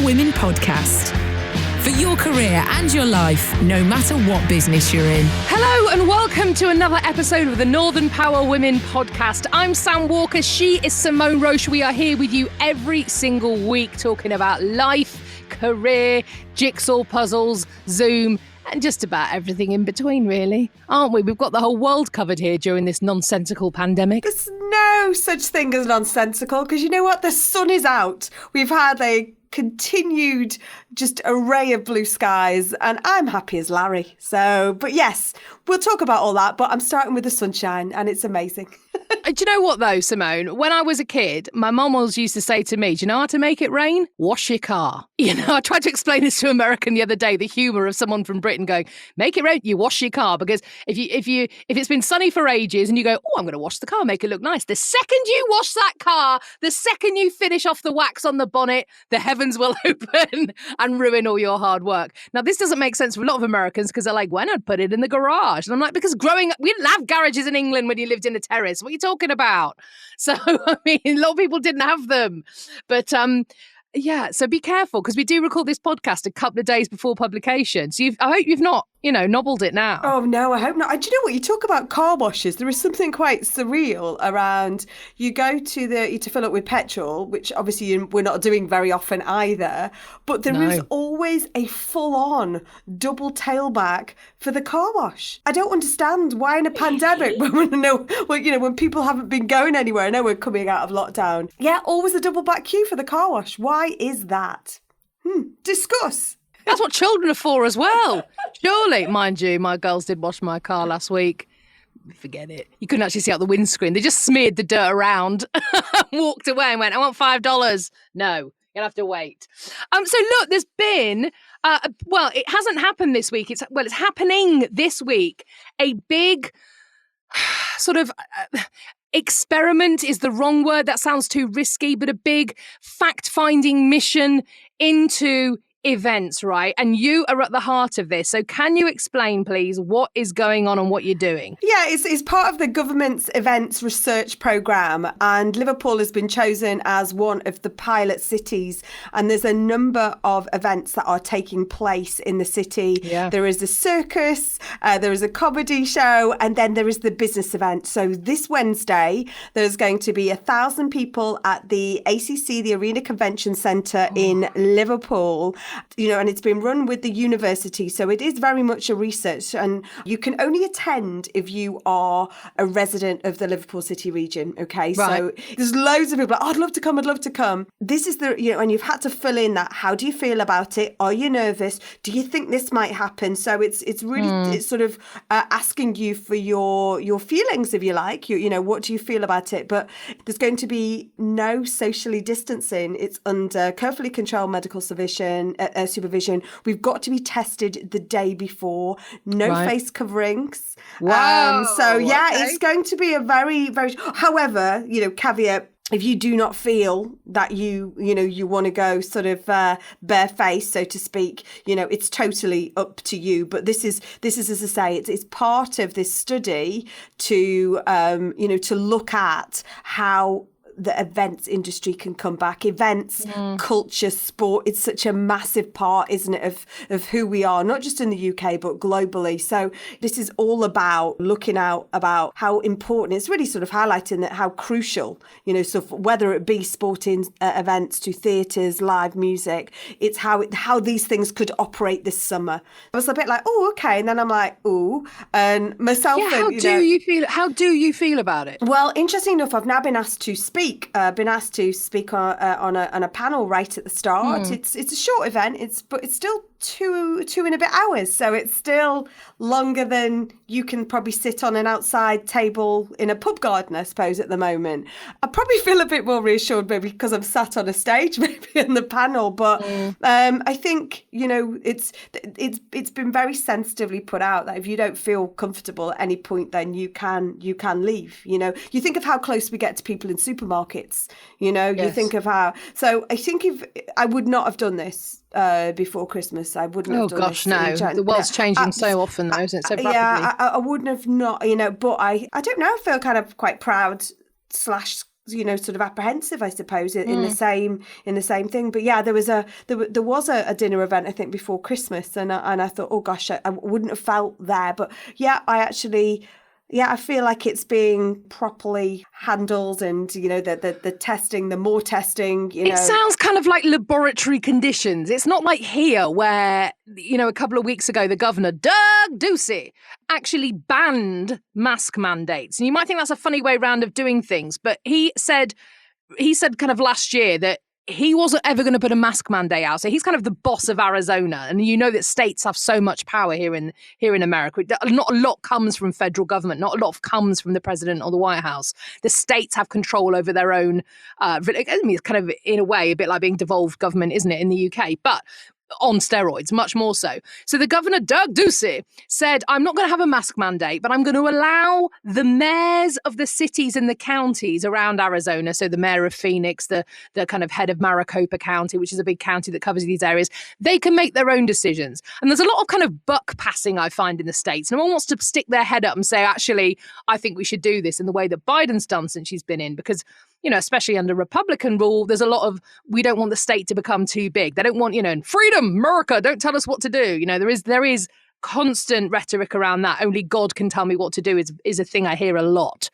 Women podcast. For your career and your life, no matter what business you're in. Hello and welcome to another episode of the Northern Power Women podcast. I'm Sam Walker, she is Simone Roche. We are here with you every single week talking about life, career, jigsaw puzzles, Zoom, and just about everything in between, really, aren't we? We've got the whole world covered here during this nonsensical pandemic. There's no such thing as nonsensical, because you know what? The sun is out. We've had a continued just array of blue skies, and I'm happy as Larry. So, but yes, we'll talk about all that, but I'm starting with the sunshine, and it's amazing. Do you know what, though, Simone? When I was a kid, my mum always used to say to me, do you know how to make it rain? Wash your car. You know, I tried to explain this to an American the other day, the humour of someone from Britain going, make it rain, you wash your car. Because if it's been sunny for ages and you go, oh, I'm going to wash the car, make it look nice. The second you wash that car, the second you finish off the wax on the bonnet, the heavens will open and ruin all your hard work. Now, this doesn't make sense for a lot of Americans because they're like, why not put it in the garage? And I'm like, because growing up, we didn't have garages in England when you lived in a terrace. What are you talking about? So, I mean, a lot of people didn't have them. But, yeah, so be careful because we do record this podcast a couple of days before publication. So I hope you've not, nobbled it now. Oh, no, I hope not. Do you know what? You talk about car washes. There is something quite surreal around you go to fill up with petrol, which obviously we're not doing very often either. But there is always a full-on double tailback for the car wash. I don't understand why in a pandemic when people haven't been going anywhere. I know we're coming out of lockdown. Yeah, always a double back queue for the car wash. Why is that? Discuss. That's what children are for as well. Surely, mind you, my girls did wash my car last week. Forget it. You couldn't actually see out the windscreen. They just smeared the dirt around, walked away and went, I want $5. No, you'll have to wait. So look, there's been, it hasn't happened this week. It's happening this week. A big sort of... experiment is the wrong word. That sounds too risky, but a big fact-finding mission into events, right? And you are at the heart of this. So can you explain, please, what is going on and what you're doing? Yeah, it's part of the government's events research programme, and Liverpool has been chosen as one of the pilot cities, and there's a number of events that are taking place in the city. Yeah. There is a circus, there is a comedy show, and then there is the business event. So this Wednesday, there's going to be 1,000 people at the ACC, the Arena Convention Centre in Liverpool. And it's been run with the university. So it is very much a research, and you can only attend if you are a resident of the Liverpool City region. Okay. Right. So there's loads of people like, I'd love to come. This is and you've had to fill in that. How do you feel about it? Are you nervous? Do you think this might happen? So it's really, it's sort of asking you for your feelings, if you like, what do you feel about it? But there's going to be no socially distancing. It's under carefully controlled medical supervision. We've got to be tested the day before. No face coverings. Wow. It's going to be a very, very. However, caveat. If you do not feel that you want to go sort of barefaced, so to speak, it's totally up to you. But this is as I say, it's part of this study to to look at how the events industry can come back. Events, culture, sport, it's such a massive part, isn't it, of who we are, not just in the UK, but globally. So this is all about looking out about how important, it's really sort of highlighting that how crucial, so whether it be sporting events to theatres, live music, it's how these things could operate this summer. I was a bit like, oh, okay. And then I'm like, oh, and myself. Yeah, how do you feel about it? Well, interesting enough, I've now been asked to speak on a panel right at the start. It's a short event, but it's still two and a bit hours, so it's still longer than you can probably sit on an outside table in a pub garden, I suppose, at the moment. I probably feel a bit more reassured maybe because I'm sat on a stage maybe in the panel, but I think it's been very sensitively put out that if you don't feel comfortable at any point, then you can leave. You think of how close we get to people in supermarkets. Yes. You think of how. So I think if I would not have done this before Christmas, I wouldn't have done this. Oh gosh, no. The world's changing so often, though, isn't it? So rapidly. Yeah, I wouldn't have not, but I don't know, I feel kind of quite proud / sort of apprehensive, I suppose, in the same thing. But yeah, there was a dinner event, I think, before Christmas, and I thought, oh gosh, I wouldn't have felt there. But yeah, I feel like it's being properly handled, and the testing, the more testing. It sounds kind of like laboratory conditions. It's not like here where a couple of weeks ago the governor Doug Ducey actually banned mask mandates, and you might think that's a funny way round of doing things, but he said kind of last year that he wasn't ever going to put a mask mandate out. So he's kind of the boss of Arizona. And that states have so much power here in America. Not a lot comes from federal government. Not a lot comes from the president or the White House. The states have control over their own, it's kind of, in a way, a bit like being devolved government, isn't it, in the UK? But on steroids, much more so. So the governor, Doug Ducey, said, I'm not going to have a mask mandate, but I'm going to allow the mayors of the cities and the counties around Arizona, so the mayor of Phoenix, the kind of head of Maricopa County, which is a big county that covers these areas, they can make their own decisions. And there's a lot of kind of buck passing, I find, in the States. No one wants to stick their head up and say, actually, I think we should do this in the way that Biden's done since she's been in, because especially under Republican rule, there's a lot of, we don't want the state to become too big. They don't want, freedom, America, don't tell us what to do. There is constant rhetoric around that. Only God can tell me what to do is a thing I hear a lot.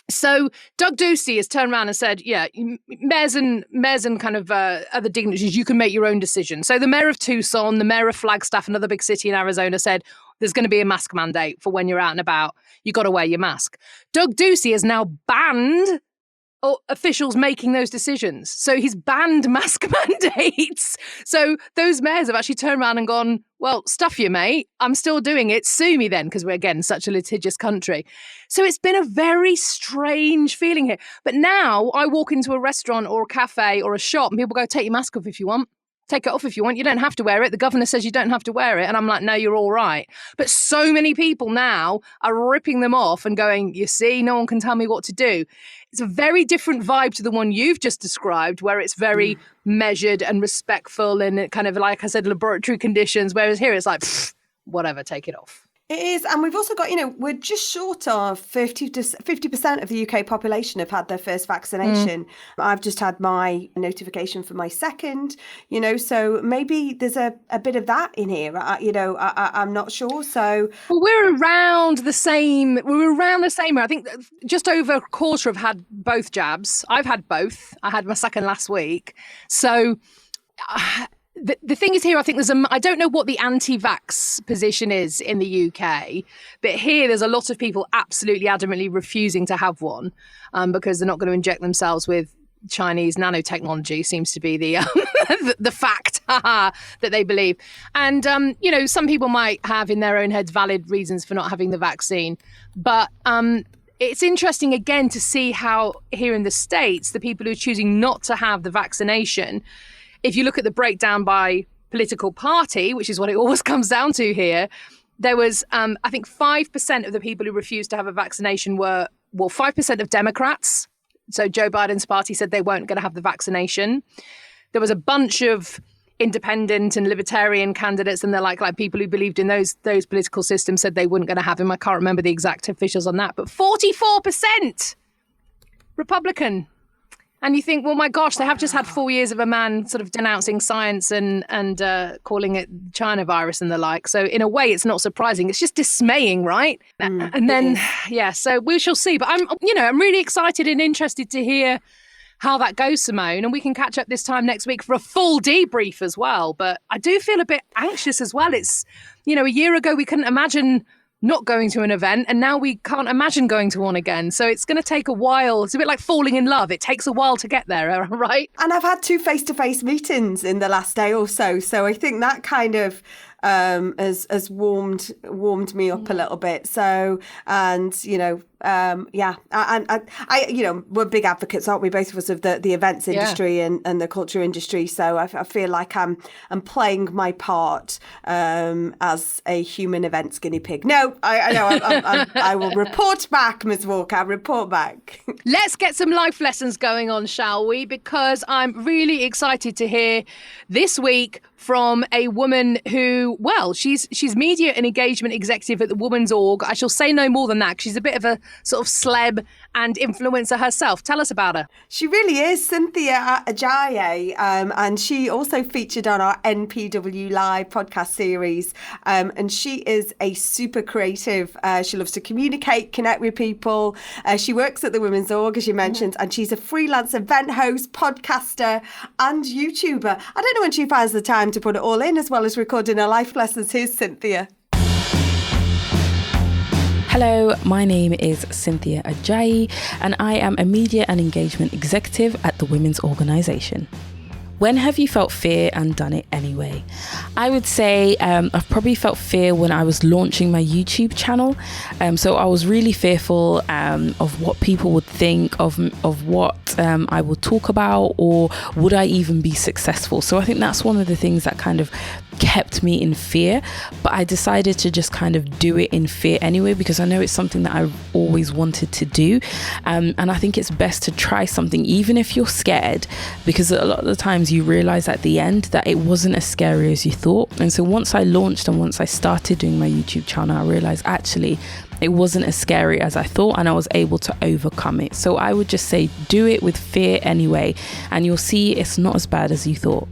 So Doug Ducey has turned around and said, yeah, mayors and kind of other dignitaries, you can make your own decision. So the mayor of Tucson, the mayor of Flagstaff, another big city in Arizona, said there's going to be a mask mandate for when you're out and about. You got to wear your mask. Doug Ducey has now banned officials making those decisions. So he's banned mask mandates. So those mayors have actually turned around and gone, well, stuff you, mate. I'm still doing it. Sue me then, because we're, again, such a litigious country. So it's been a very strange feeling here. But now I walk into a restaurant or a cafe or a shop and people go, take your mask off if you want. Take it off if you want. You don't have to wear it. The governor says you don't have to wear it. And I'm like, no, you're all right. But so many people now are ripping them off and going, you see, no one can tell me what to do. It's a very different vibe to the one you've just described, where it's very measured and respectful and it kind of, like I said, laboratory conditions. Whereas here it's like, whatever, take it off. It is. And we've also got, we're just short of 50% of the UK population have had their first vaccination. I've just had my notification for my second, so maybe there's a bit of that in here. I'm not sure. So we're around the same. I think just over a quarter have had both jabs. I've had both. I had my second last week. So the thing is here, I think I don't know what the anti-vax position is in the UK, but here there's a lot of people absolutely adamantly refusing to have one because they're not going to inject themselves with Chinese nanotechnology, seems to be the the fact that they believe. And, some people might have in their own heads valid reasons for not having the vaccine. But it's interesting, again, to see how here in the States, the people who are choosing not to have the vaccination, if you look at the breakdown by political party, which is what it always comes down to here, there was, I think, 5% of the people who refused to have a vaccination were, 5% of Democrats. So Joe Biden's party said they weren't going to have the vaccination. There was a bunch of independent and libertarian candidates, and they're like people who believed in those political systems said they weren't going to have him. I can't remember the exact officials on that, but 44% Republican. And you think, well, my gosh, they have just had 4 years of a man sort of denouncing science and calling it China virus and the like. So in a way, it's not surprising. It's just dismaying, right? And then, so we shall see. But I'm really excited and interested to hear how that goes, Simone. And we can catch up this time next week for a full debrief as well. But I do feel a bit anxious as well. It's, a year ago, we couldn't imagine not going to an event, and now we can't imagine going to one again. So it's going to take a while. It's a bit like falling in love. It takes a while to get there, right? And I've had 2 face-to-face meetings in the last day or so. So I think that kind of has warmed me up a little bit. So, and we're big advocates, aren't we, both of us, of the events industry and the culture industry. So I feel like I'm playing my part as a human events guinea pig. No, I know I will report back, Ms. Walker. I'll report back. Let's get some life lessons going on, shall we? Because I'm really excited to hear this week from a woman who, well, she's media and engagement executive at the Women's Org. I shall say no more than that, 'cause she's a bit of a sort of celeb and influencer herself. Tell us about her. She really is, Cynthia Ajayi, and she also featured on our NPW Live podcast series. And she is a super creative. She loves to communicate, connect with people. She works at the Women's Org, as you mentioned, and she's a freelance event host, podcaster, and YouTuber. I don't know when she finds the time to put it all in, as well as recording her life lessons. Here's Cynthia. Hello, my name is Cynthia Ajayi, and I am a media and engagement executive at the Women's Organisation. When have you felt fear and done it anyway? I would say I've probably felt fear when I was launching my YouTube channel. So I was really fearful of what people would think, of what I would talk about, or would I even be successful? So I think that's one of the things that kind of kept me in fear, but I decided to just kind of do it in fear anyway, because I know it's something that I've always wanted to do. And I think it's best to try something, even if you're scared, because a lot of the times you realize at the end that it wasn't as scary as you thought. And so once I launched and once I started doing my YouTube channel, I realized actually it wasn't as scary as I thought, and I was able to overcome it. So I would just say do it with fear anyway, and you'll see it's not as bad as you thought.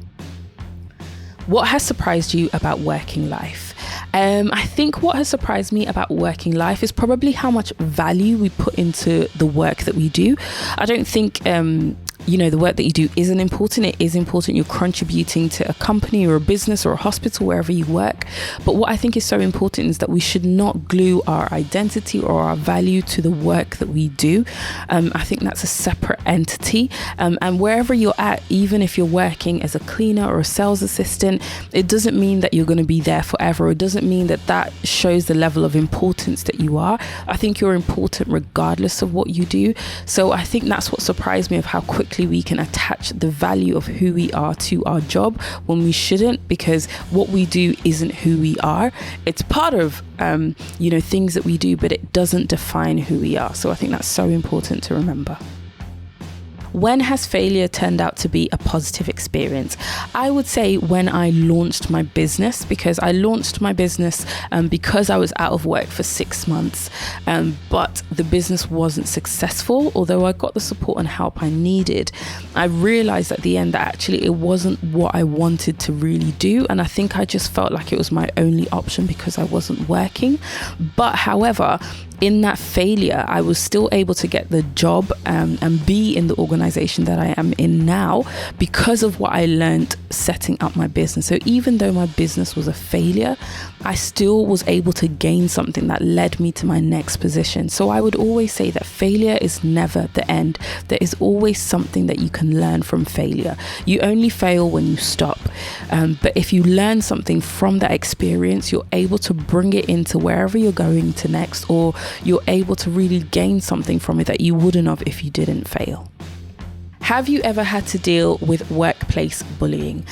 What has surprised you about working life? I think what has surprised me about working life is probably how much value we put into the work that we do. I don't think the work that you do isn't important. It is important. You're contributing to a company or a business or a hospital, wherever you work. But what I think is so important is that we should not glue our identity or our value to the work that we do. I think that's a separate entity. And wherever you're at, even if you're working as a cleaner or a sales assistant, it doesn't mean that you're going to be there forever. It doesn't mean that that shows the level of importance that you are. I think you're important regardless of what you do. So I think that's what surprised me, of how quickly we can attach the value of who we are to our job when we shouldn't, because what we do isn't who we are. It's part of things that we do, but it doesn't define who we are. So I think that's so important to remember. When has failure turned out to be a positive experience? I would say when I launched my business, because I launched my business because I was out of work for 6 months, but the business wasn't successful. Although I got the support and help I needed, I realized at the end that actually it wasn't what I wanted to really do. And I think I just felt like it was my only option because I wasn't working. But however, in that failure, I was still able to get the job and be in the organization that I am in now because of what I learned setting up my business. So even though my business was a failure, I still was able to gain something that led me to my next position. So I would always say that failure is never the end. There is always something that you can learn from failure. You only fail when you stop. But if you learn something from that experience, you're able to bring it into wherever you're going to next, or you're able to really gain something from it that you wouldn't have if you didn't fail. Have you ever had to deal with workplace bullying?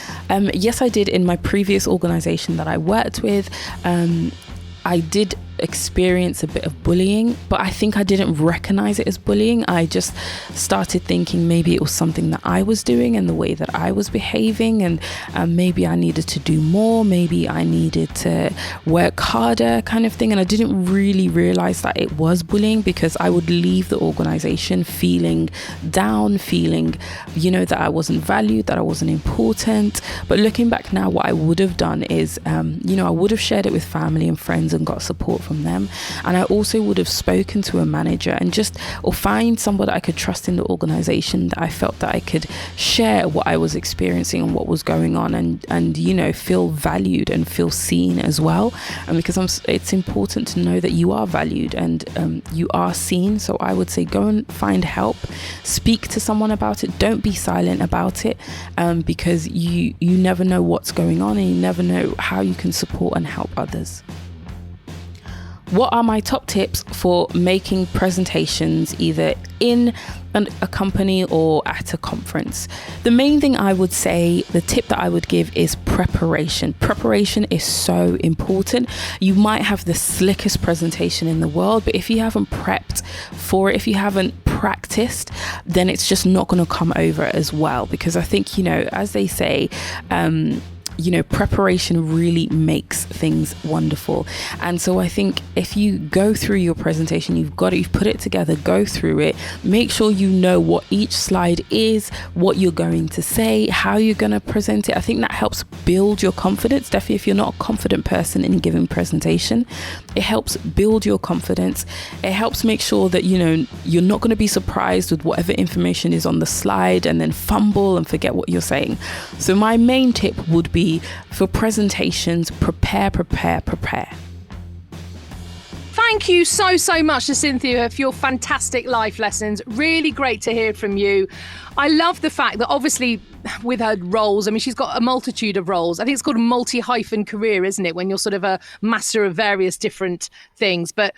Yes, I did. In my previous organization that I worked with, I did experience a bit of bullying, but I think I didn't recognize it as bullying. I just started thinking maybe it was something that I was doing and the way that I was behaving, and maybe I needed to do more, maybe I needed to work harder, kind of thing. And I didn't really realize that it was bullying, because I would leave the organization feeling down, feeling, that I wasn't valued, that I wasn't important. But looking back now, what I would have done is, I would have shared it with family and friends and got support from them. And I also would have spoken to a manager or find somebody I could trust in the organization that I felt that I could share what I was experiencing and what was going on, and feel valued and feel seen as well. And because it's important to know that you are valued and you are seen. So I would say go and find help, speak to someone about it. Don't be silent about it, because you never know what's going on, and you never know how you can support and help others. What are my top tips for making presentations either in a company or at a conference? The main thing I would say, the tip that I would give, is preparation. Preparation is so important. You might have the slickest presentation in the world, but if you haven't prepped for it, if you haven't practiced, then it's just not going to come over as well. Because I think, as they say, preparation really makes things wonderful. And so I think if you go through your presentation, you've put it together, go through it, make sure you know what each slide is, what you're going to say, how you're going to present it. I think that helps build your confidence. Definitely if you're not a confident person in a given presentation, it helps build your confidence. It helps make sure that, you're not going to be surprised with whatever information is on the slide and then fumble and forget what you're saying. So my main tip would be for presentations, prepare. Thank you so much to Cynthia for your fantastic life lessons. Really great to hear from you. I love the fact that obviously with her roles, she's got a multitude of roles. I think it's called a multi-career, isn't it? When you're sort of a master of various different things. But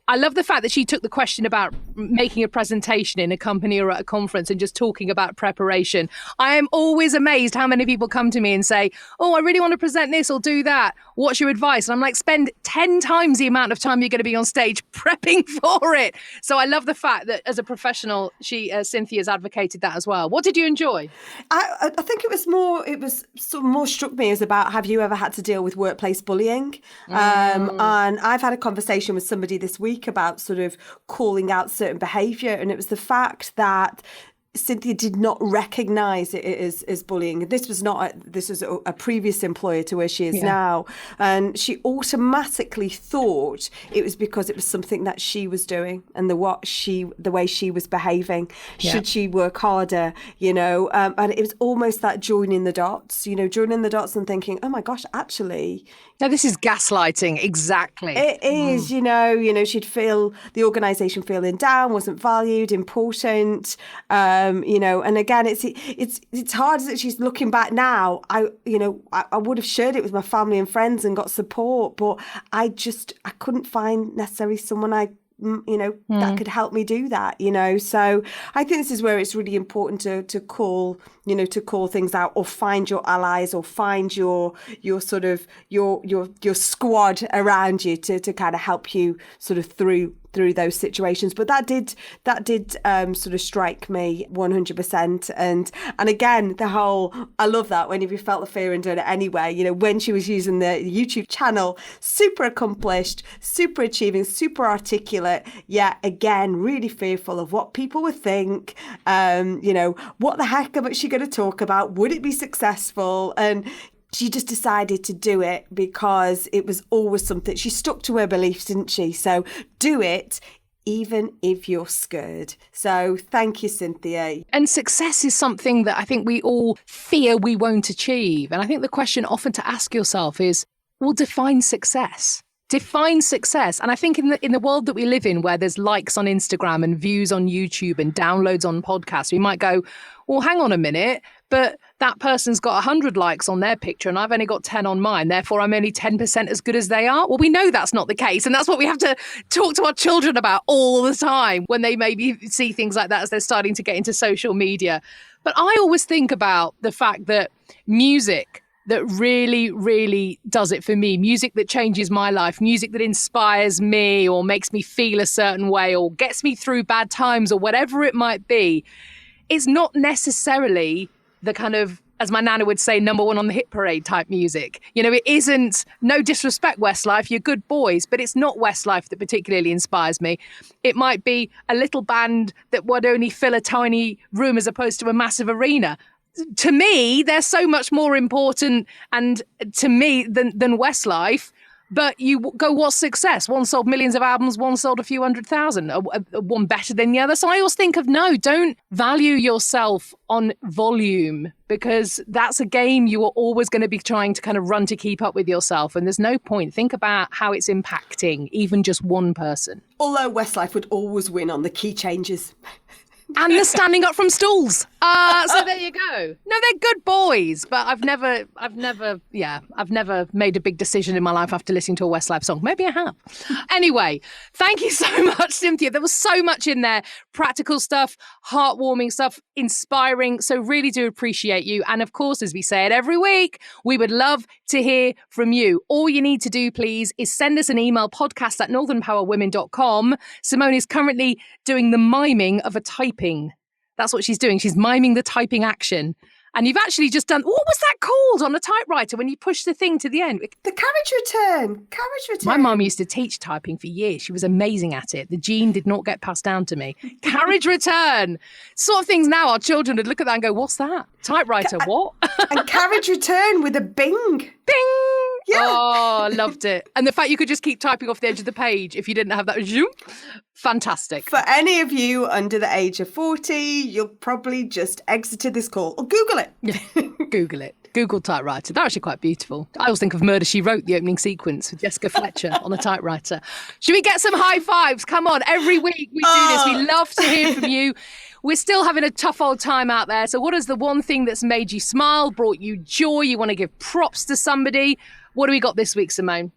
I love the fact that she took the question about making a presentation in a company or at a conference and just talking about preparation. I am always amazed how many people come to me and say, oh, I really want to present this or do that. What's your advice? And I'm like, spend 10 times the amount of time you're going to be on stage prepping for it. So I love the fact that as a professional, Cynthia's advocated that as well. What did you enjoy? I think it was sort of more struck me as about, have you ever had to deal with workplace bullying? And I've had a conversation with somebody this week about sort of calling out certain behaviour, and it was the fact that Cynthia did not recognise it as bullying. This was a previous employer to where she is now, and she automatically thought it was because it was something that she was doing and the way she was behaving. Should she work harder? And it was almost that joining the dots and thinking, oh my gosh, actually. No, this is gaslighting. Exactly. It is, she'd feel the organisation feeling down, wasn't valued, important. And again, it's hard that she's looking back now. I would have shared it with my family and friends and got support, but I couldn't find necessarily someone that could help me do that, So I think this is where it's really important to call things out, or find your allies, or find your sort of your squad around you to kind of help you sort of through those situations. But that did sort of strike me 100%. And again, I love that when you felt the fear and done it anyway. When she was using the YouTube channel, super accomplished, super achieving, super articulate, yet again, really fearful of what people would think. What the heck is she going to talk about? Would it be successful? And she just decided to do it because it was always something. She stuck to her beliefs, didn't she? So do it, even if you're scared. So thank you, Cynthia. And success is something that I think we all fear we won't achieve. And I think the question often to ask yourself is, well, define success. Define success. And I think in the world that we live in, where there's likes on Instagram and views on YouTube and downloads on podcasts, we might go, well, hang on a minute, but that person's got 100 likes on their picture and I've only got 10 on mine. Therefore, I'm only 10% as good as they are. Well, we know that's not the case. And that's what we have to talk to our children about all the time when they maybe see things like that as they're starting to get into social media. But I always think about the fact that music that really, really does it for me, music that changes my life, music that inspires me or makes me feel a certain way or gets me through bad times or whatever it might be, it's not necessarily the kind of, as my nana would say, number one on the hit parade type music. It isn't, no disrespect, Westlife, you're good boys, but it's not Westlife that particularly inspires me. It might be a little band that would only fill a tiny room as opposed to a massive arena. To me, they're so much more important and to me than Westlife. But you go, what's success? One sold millions of albums, one sold a few 100,000, one better than the other. So I always think of, no, don't value yourself on volume, because that's a game you are always going to be trying to kind of run to keep up with yourself. And there's no point. Think about how it's impacting even just one person. Although Westlife would always win on the key changes. And the standing up from stools. So there you go. No, they're good boys, but I've never made a big decision in my life after listening to a Westlife song. Maybe I have. Anyway, thank you so much, Cynthia. There was so much in there. Practical stuff, heartwarming stuff, inspiring. So really do appreciate you. And of course, as we say it every week, we would love to hear from you. All you need to do, please, is send us an email, podcast@northernpowerwomen.com. Simone is currently doing the miming of a typing. That's what she's doing. She's miming the typing action. And you've actually just done, what was that called on a typewriter when you push the thing to the end? The carriage return. My mum used to teach typing for years. She was amazing at it. The gene did not get passed down to me. Carriage return. Sort of things now our children would look at that and go, what's that? Typewriter, what? And carriage return with a bing. Bing! Yeah. Oh, loved it. And the fact you could just keep typing off the edge of the page if you didn't have that zoom. Fantastic. For any of you under the age of 40, you'll probably just exited this call or Google it. Google it. Google typewriter. They're actually quite beautiful. I always think of Murder, She Wrote, the opening sequence with Jessica Fletcher on a typewriter. Should we get some high fives? Come on. Every week we do this. We love to hear from you. We're still having a tough old time out there. So what is the one thing that's made you smile, brought you joy? You want to give props to somebody? What do we got this week, Simone?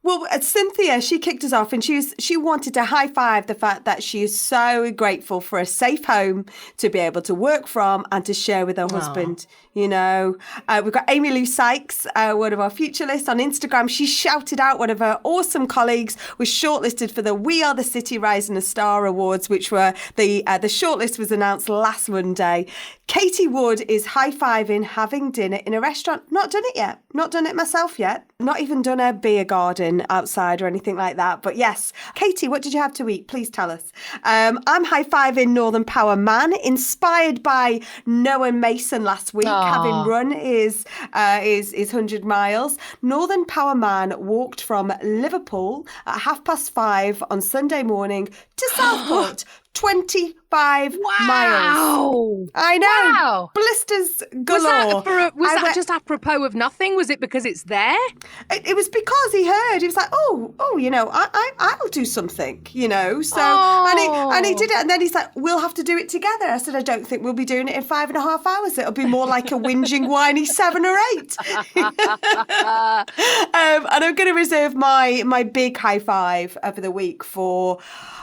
Well, Cynthia, she kicked us off and she wanted to high five the fact that she is so grateful for a safe home to be able to work from and to share with her husband. You know, we've got Amy Lou Sykes, one of our future lists on Instagram. She shouted out one of her awesome colleagues was shortlisted for the We Are the City Rising a Star Awards, which were the shortlist was announced last Monday. Katie Wood is high-fiving having dinner in a restaurant. Not done it yet. Not done it myself yet. Not even done a beer garden outside or anything like that. But yes, Katie, what did you have to eat? Please tell us. I'm high-fiving Northern Power Man, inspired by Noah Mason last week, having run his 100 miles. Northern Power Man walked from Liverpool at 5:30 on Sunday morning to Southport. 25 miles. I know. Wow. Blisters galore. Was that just apropos of nothing? Was it because it's there? It was because he heard. He was like, oh, you know, I'll do something, you know. So and he did it, and then he's like, we'll have to do it together. I said, I don't think we'll be doing it in 5.5 hours. It'll be more like a whinging, whiny 7 or 8. And I'm going to reserve my big high five of the week for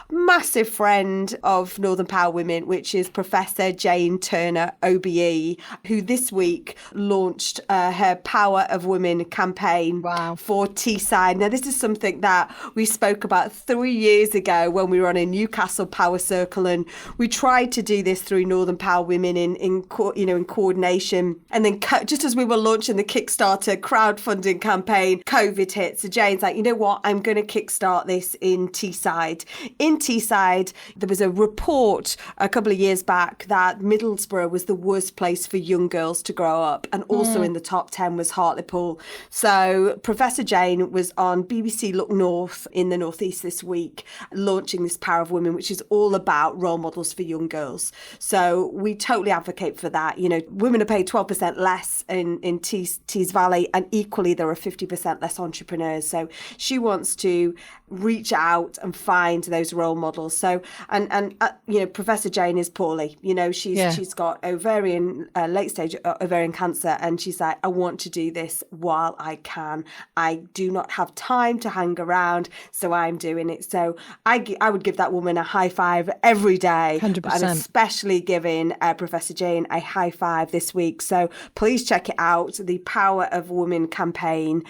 massive friend of Northern Power Women, which is Professor Jane Turner OBE, who this week launched her Power of Women campaign for Teesside. Now, this is something that we spoke about 3 years ago when we were on a Newcastle Power Circle, and we tried to do this through Northern Power Women in coordination. And then just as we were launching the Kickstarter crowdfunding campaign, COVID hit. So Jane's like, you know what? I'm going to kickstart this in Teesside. In Teesside, there was a report a couple of years back that Middlesbrough was the worst place for young girls to grow up, and also in the top 10 was Hartlepool. So Professor Jane was on BBC Look North in the Northeast this week, launching this Power of Women, which is all about role models for young girls. So we totally advocate for that. You know, women are paid 12% less in Tees Valley, and equally there are 50% less entrepreneurs. So she wants to reach out and find those role models. So and you know, Professor Jane is poorly. You know, she's got late stage ovarian cancer, and she's like, I want to do this while I can. I do not have time to hang around, so I'm doing it. So I would give that woman a high five every day, 100%. and especially giving Professor Jane a high five this week. So please check it out, the Power of Women campaign,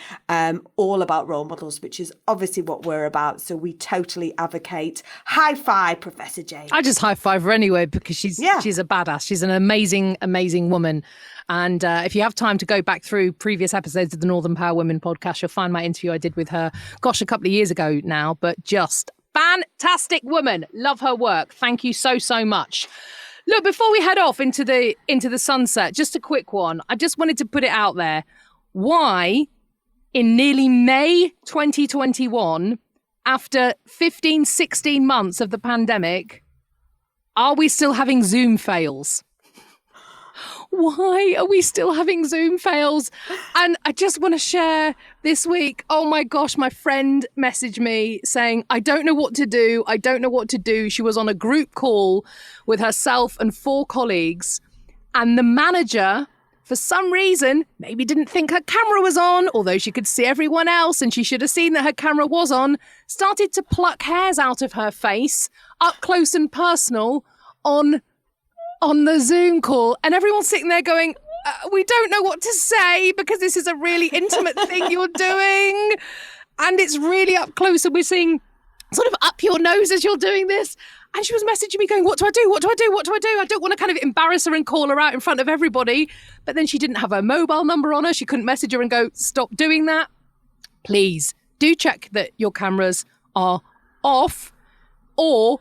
all about role models, which is obviously what we're about. So we totally advocate. High five, Professor Jane. I just high five her anyway because she's a badass. She's an amazing, amazing woman. And if you have time to go back through previous episodes of the Northern Power Women podcast, you'll find my interview I did with her, a couple of years ago now, but just fantastic woman. Love her work. Thank you so, so much. Look, before we head off into the sunset, just a quick one. I just wanted to put it out there. Why, in nearly May 2021, after 15, 16 months of the pandemic, are we still having Zoom fails? Why are we still having Zoom fails? And I just want to share this week, oh my gosh, my friend messaged me saying, I don't know what to do. I don't know what to do. She was on a group call with herself and 4 colleagues, and the manager, for some reason, maybe didn't think her camera was on, although she could see everyone else and she should have seen that her camera was on, started to pluck hairs out of her face, up close and personal, on the Zoom call. And everyone's sitting there going, we don't know what to say because this is a really intimate thing you're doing. And it's really up close, and we're seeing sort of up your nose as you're doing this. And she was messaging me going, what do I do? What do I do? What do I do? I don't want to kind of embarrass her and call her out in front of everybody. But then she didn't have her mobile number on her. She couldn't message her and go, stop doing that. Please do check that your cameras are off, or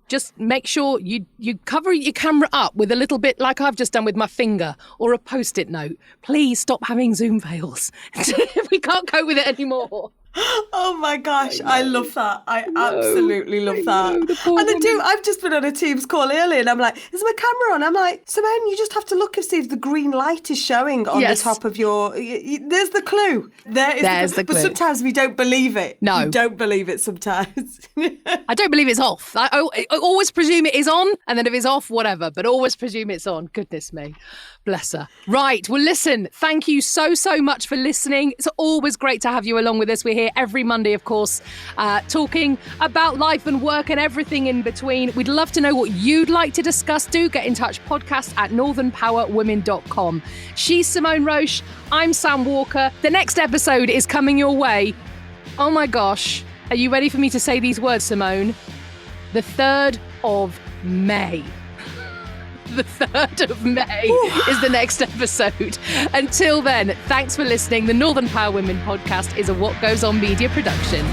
just make sure you cover your camera up with a little bit like I've just done with my finger, or a Post-it note. Please stop having Zoom fails. We can't cope with it anymore. Oh my gosh, I love that. I absolutely love that. And I've just been on a Teams call earlier and I'm like, is my camera on? I'm like, Simone, you just have to look and see if the green light is showing on the top of your... There's the clue. There's the clue. But sometimes we don't believe it. No. We don't believe it sometimes. I don't believe it's off. I always presume it is on, and then if it's off, whatever, but always presume it's on. Goodness me. Bless her. Right. Well, listen, thank you so much for listening. It's always great to have you along with us. We're here every Monday, of course, talking about life and work and everything in between. We'd love to know what you'd like to discuss. Do get in touch, podcast@northernpowerwomen.com. She's Simone Roche. I'm Sam Walker. The next episode is coming your way. Oh my gosh. Are you ready for me to say these words, Simone? The 3rd of May. The 3rd of May is the next episode. Until then, thanks for listening. The Northern Power Women podcast is a What Goes On media production.